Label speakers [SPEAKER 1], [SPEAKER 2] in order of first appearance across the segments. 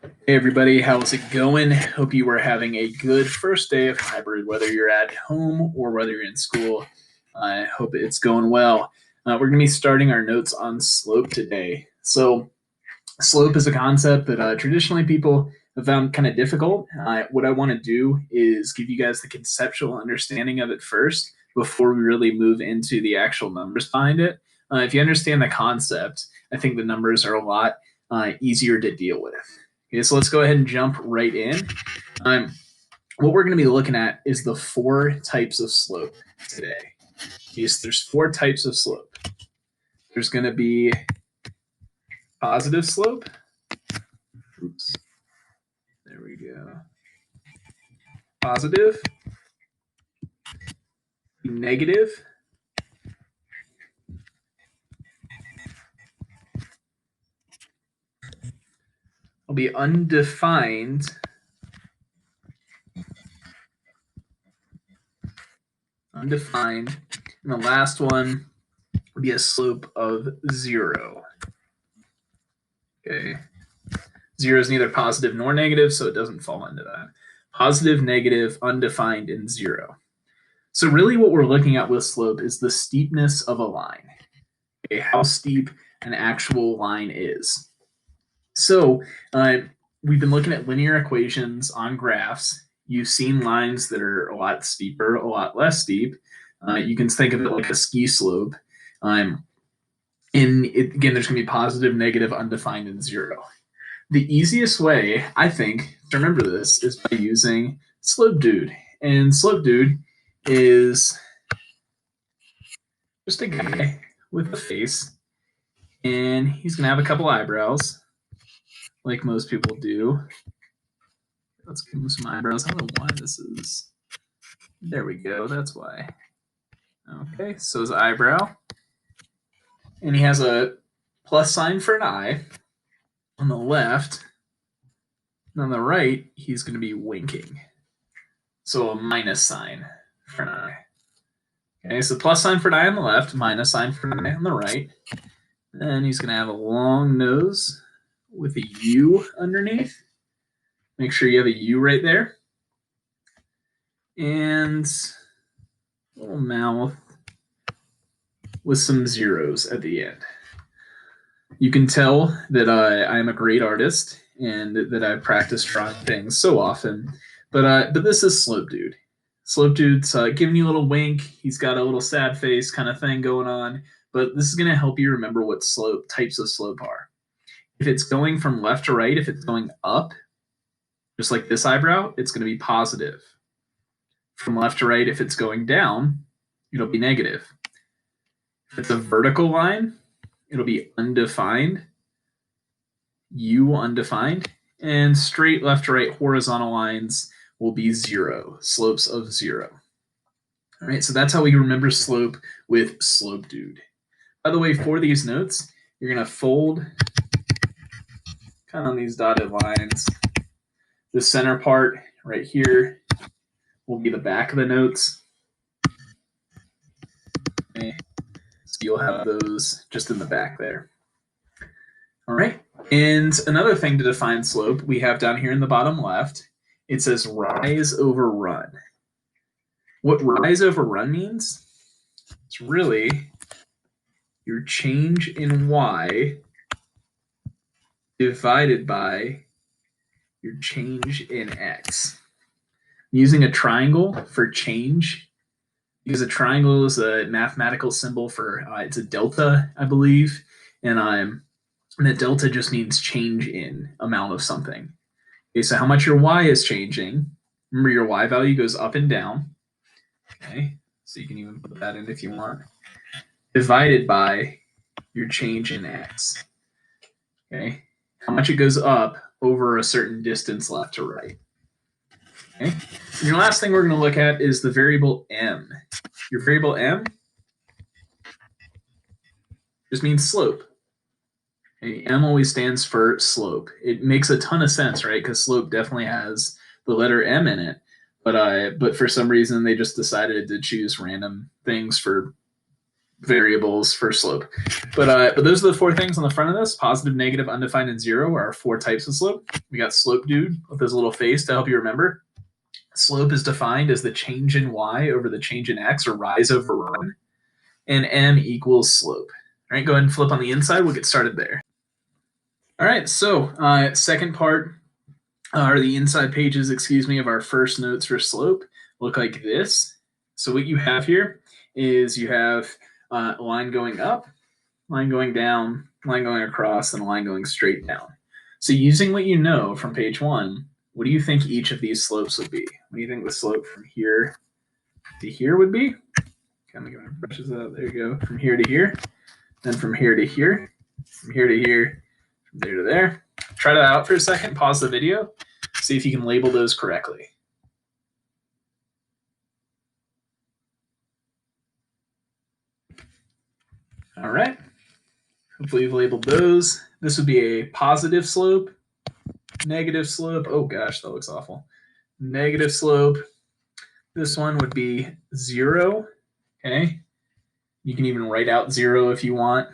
[SPEAKER 1] Hey everybody, how's it going? Hope you are having a good first day of hybrid, whether you're at home or whether you're in school. I hope it's going well. We're going to be starting our notes on slope today. So, slope is a concept that traditionally people have found kind of difficult. What I want to do is give you guys the conceptual understanding of it first before we really move into the actual numbers behind it. If you understand the concept, I think the numbers are a lot easier to deal with. Okay, so let's go ahead and jump right in. Um, what we're going to be looking at is the four types of slope today. Yes, there's four types of slope. There's going to be positive slope. Oops. There we go. Positive, negative, will be undefined, and the last one will be a slope of 0. Okay. 0 is neither positive nor negative, so it doesn't fall into that. Positive, negative, undefined, and 0. So really what we're looking at with slope is the steepness of a line. Okay, how steep an actual line is. So we've been looking at linear equations on graphs. You've seen lines that are a lot steeper, a lot less steep. You can think of it like a ski slope. Again, there's going to be positive, negative, undefined, and 0. The easiest way, I think, to remember this is by using slope dude. And slope dude is just a guy with a face, and he's going to have a couple eyebrows, like most people do. Let's give him some eyebrows. I don't know why this is. There we go. That's why. Okay, so his eyebrow. And he has a plus sign for an eye on the left. And on the right, he's going to be winking. So a minus sign for an eye. Okay, so plus sign for an eye on the left, minus sign for an eye on the right. And he's going to have a long nose with a U underneath. Make sure you have a U right there. And a little mouth with some zeros at the end. You can tell that I am a great artist and that I've practiced drawing things so often. But this is Slope Dude. Slope Dude's giving you a little wink. He's got a little sad face kind of thing going on. But this is going to help you remember what slope types of slope are. If it's going from left to right, if it's going up, just like this eyebrow, it's going to be positive. From left to right, if it's going down, it'll be negative. If it's a vertical line, it'll be undefined, U undefined, and straight left to right horizontal lines will be 0, slopes of 0. All right, so that's how we remember slope with Slope Dude. By the way, for these notes, you're going to fold kind of on these dotted lines. The center part right here will be the back of the notes. Okay. So you'll have those just in the back there. All right. And another thing to define slope we have down here in the bottom left, it says rise over run. What rise over run means, it's really your change in y divided by your change in x. I'm using a triangle for change because a triangle is a mathematical symbol for, it's a delta, I believe. And that delta just means change in amount of something. Okay, so how much your y is changing. Remember, your y value goes up and down. Okay, so you can even put that in if you want. Divided by your change in x. Okay, how much it goes up over a certain distance left to right. Okay, and your last thing we're going to look at is the variable m. Your variable m just means slope. Okay, m always stands for slope. It makes a ton of sense, right? Because slope definitely has the letter m in it. But for some reason they just decided to choose random things for variables for slope. But those are the 4 things on the front of this: positive, negative, undefined, and 0 are our 4 types of slope. We got slope dude with his little face to help you remember. Slope is defined as the change in y over the change in x, or rise over run, and m equals slope. All right, go ahead and flip on the inside. We'll get started there. All right, so second part, or the inside pages, excuse me, of our first notes for slope look like this. So what you have here is you have a line going up, line going down, line going across, and a line going straight down. So using what you know from page 1, what do you think each of these slopes would be? What do you think the slope from here to here would be? Kind of get my brushes out. There you go. From here to here, then from here to here, from here to here, from there to there. Try that out for a second. Pause the video. See if you can label those correctly. All right. Hopefully you've labeled those. This would be a positive slope, negative slope. Oh gosh, that looks awful. Negative slope. This one would be 0. Okay. You can even write out 0 if you want.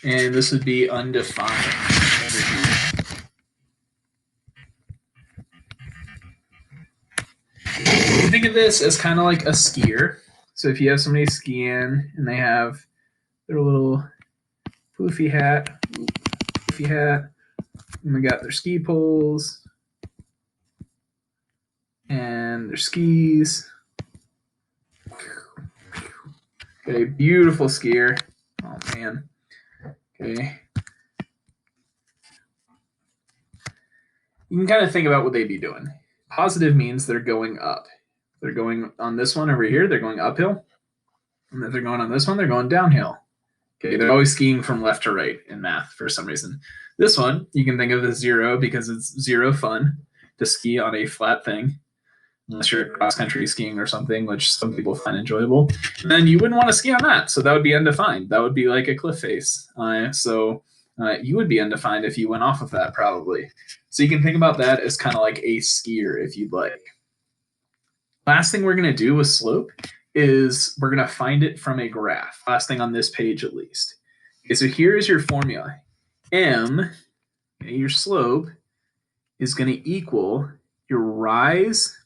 [SPEAKER 1] And this would be undefined. Think of this as kind of like a skier. So if you have somebody skiing and they have their little poofy hat, and they got their ski poles and their skis. Okay, beautiful skier. Oh man. Okay. You can kind of think about what they'd be doing. Positive means they're going up. They're going on this one over here, they're going uphill. And if they're going on this one, they're going downhill. Okay, they're always skiing from left to right in math for some reason. This one, you can think of as 0 because it's 0 fun to ski on a flat thing, unless you're cross-country skiing or something, which some people find enjoyable. And then you wouldn't want to ski on that, so that would be undefined. That would be like a cliff face. You would be undefined if you went off of that, probably. So you can think about that as kind of like a skier, if you'd like. Last thing we're going to do with slope is we're going to find it from a graph. Last thing on this page, at least. Okay, so here's your formula. M, your slope, is going to equal your rise,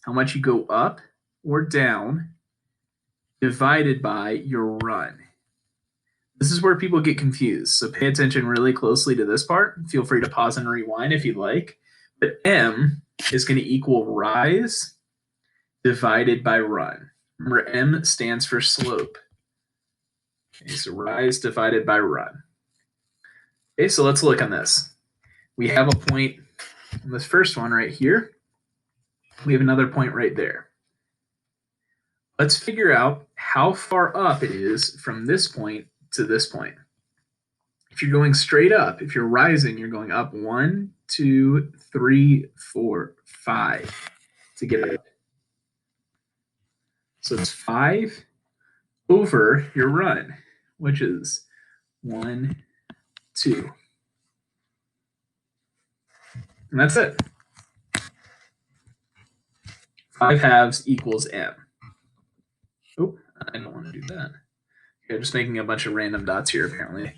[SPEAKER 1] how much you go up or down, divided by your run. This is where people get confused, so pay attention really closely to this part. Feel free to pause and rewind if you'd like. But M is going to equal rise divided by run. Remember, M stands for slope. Okay, so rise divided by run. Okay, so let's look on this. We have a point on this first one right here. We have another point right there. Let's figure out how far up it is from this point to this point. If you're going straight up, if you're rising, you're going up 1, 2, 3, 4, 5 to get up. So it's 5 over your run, which is 1, 2. And that's it. 5 halves equals M. Oh, I don't want to do that. Okay, just making a bunch of random dots here, apparently.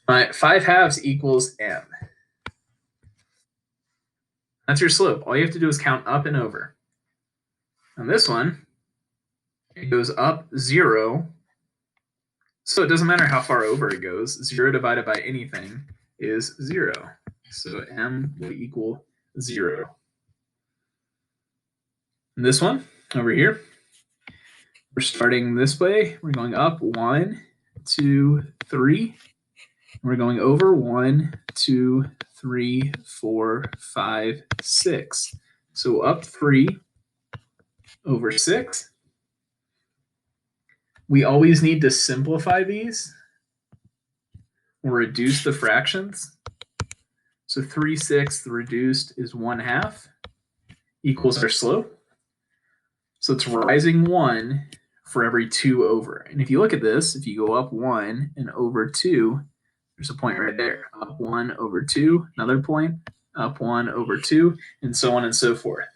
[SPEAKER 1] All right, 5 halves equals M. That's your slope. All you have to do is count up and over. On this one, it goes up 0. So it doesn't matter how far over it goes. 0 divided by anything is 0. So M will equal 0. And this one over here, we're starting this way. We're going up 1, 2, 3. We're going over 1, 2, 3, 4, 5, 6. So up 3 over 6. We always need to simplify these or reduce the fractions. So 3/6 reduced is 1/2 equals our slope. So it's rising 1 for every 2 over. And if you look at this, if you go up 1 and over 2, there's a point right there. Up 1 over 2, another point, up 1 over 2, and so on and so forth.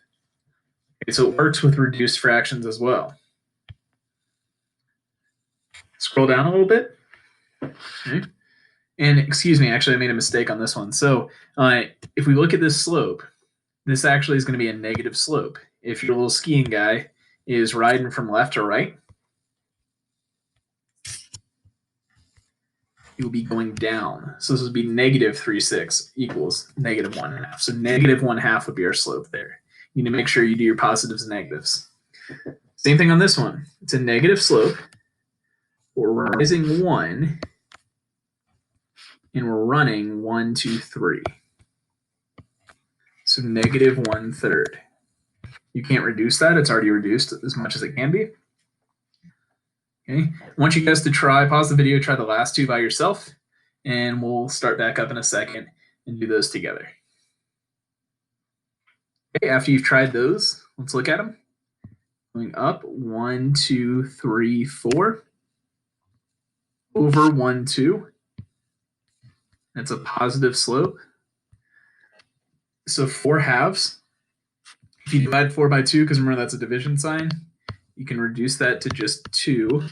[SPEAKER 1] Okay, so it works with reduced fractions as well. Scroll down a little bit. Okay. And excuse me, actually, I made a mistake on this one. So if we look at this slope, this actually is going to be a negative slope. If your little skiing guy is riding from left to right, he will be going down. So this would be negative 3/6 equals negative 1/2. So negative 1/2 would be our slope there. You need to make sure you do your positives and negatives. Same thing on this one. It's a negative slope. We're rising 1, and we're running 1, 2, 3. So negative 1/3. You can't reduce that. It's already reduced as much as it can be. Okay. I want you guys to pause the video, try the last two by yourself, and we'll start back up in a second and do those together. Okay, after you've tried those, let's look at them. Going up 1, 2, 3, 4. Over 1, 2. That's a positive slope. So 4/2. If you divide 4 by 2, because remember that's a division sign, you can reduce that to just 2.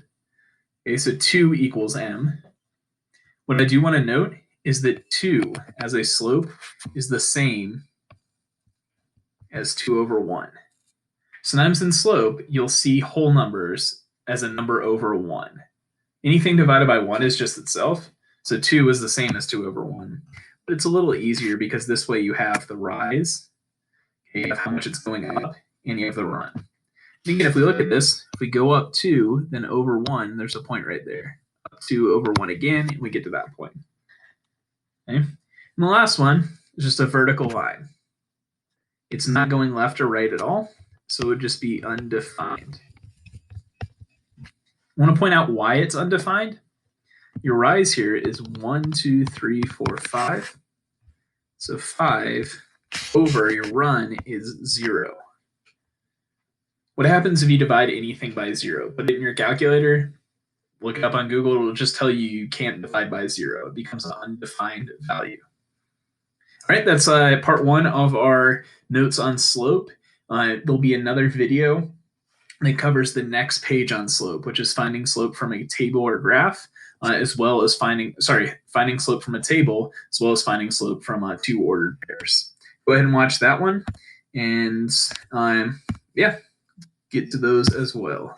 [SPEAKER 1] Okay, so 2 equals m. What I do want to note is that 2 as a slope is the same as 2 over 1. Sometimes in slope, you'll see whole numbers as a number over 1. Anything divided by 1 is just itself. So 2 is the same as 2 over 1. But it's a little easier because this way you have the rise, okay, you have how much it's going up, and you have the run. And again, if we look at this, if we go up 2, then over 1, there's a point right there. Up 2 over 1 again, and we get to that point. Okay? And the last one is just a vertical line. It's not going left or right at all, so it would just be undefined. I want to point out why it's undefined. Your rise here is 1, 2, 3, 4, 5. So 5 over your run is 0. What happens if you divide anything by 0? Put it in your calculator, look it up on Google, it'll just tell you you can't divide by 0. It becomes an undefined value. All right, that's part 1 of our notes on slope. There'll be another video that covers the next page on slope, which is finding slope from a table or graph, as well as finding slope from a table, as well as finding slope from 2 ordered pairs. Go ahead and watch that one, and yeah, get to those as well.